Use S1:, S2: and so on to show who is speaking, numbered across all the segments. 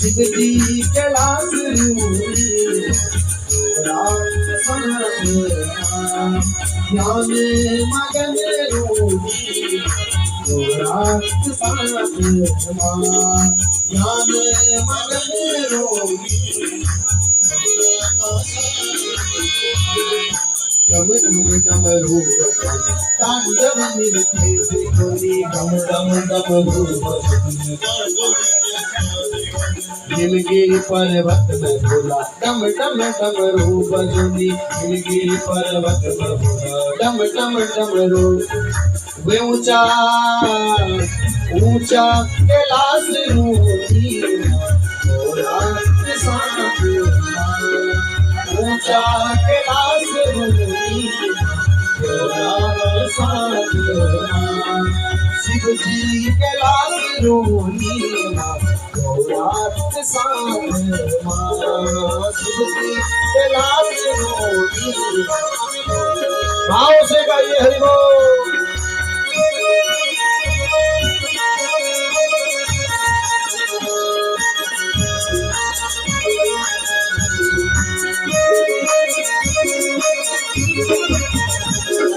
S1: शिव जी कैलाश ज्ञान मगन रोगी रात साथ ज्ञान मगन रोगी डम डम डम रूप तांडव नृत्य देखोनी डम डम डम रूप नीलगिरी पर्वत में बोला डम डम डम रूप जोनी नीलगिरी पर्वत में बोला डम डम डम रूप वे ऊंचा ऊंचा कैलाश रूपी बोला साथ ऊंचा कैलाश रूपी बोला साथ शिव जी कैलाश रूपी रात साथ शिव जी कैलाश रूपी भाव से गाइए हरि बोल।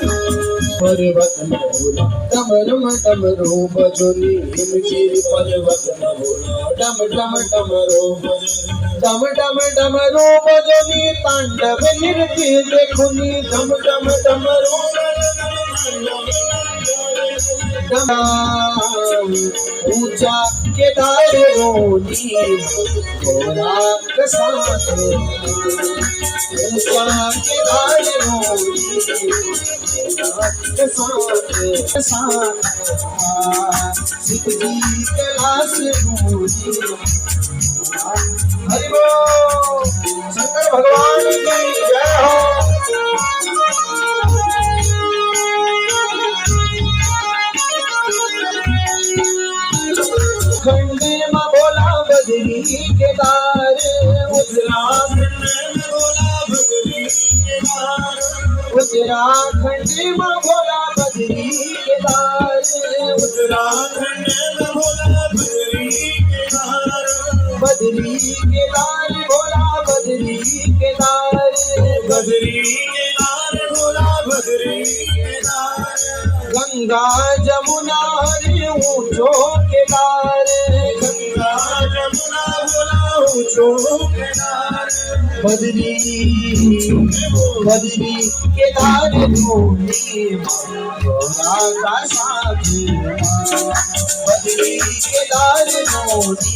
S1: पर्वत में बोला डमरम डमरू बजोनी हिमगिरी पर्वत में बोला डम डम डमरू डम डम डमरू बजोनी तांडव नृत्य देखुनी डम डम डमरू ऊंचा केदार रोनी घोड़ा के साथ ऊंचा केदार रोनी साथ शिव जी कैलाश रूपी हरि बोल शंकर भगवान की जय हो। खंडी में बोला बद्री केदार उत्तराखंड में बोला बद्री केदार उत्तराखंड में बोला बद्री केदार उत्तराखंड में बोला बद्री केदार बद्री केदार बोला बद्री केदार बद्री केदार बोला बद्री केदार गंगा जमुना हरि ऊंचो केदार गंगा जमुना बोला ऊंचो केदार बद्री बद्री केदार रोनी बोला का साथ बद्री केदार रोनी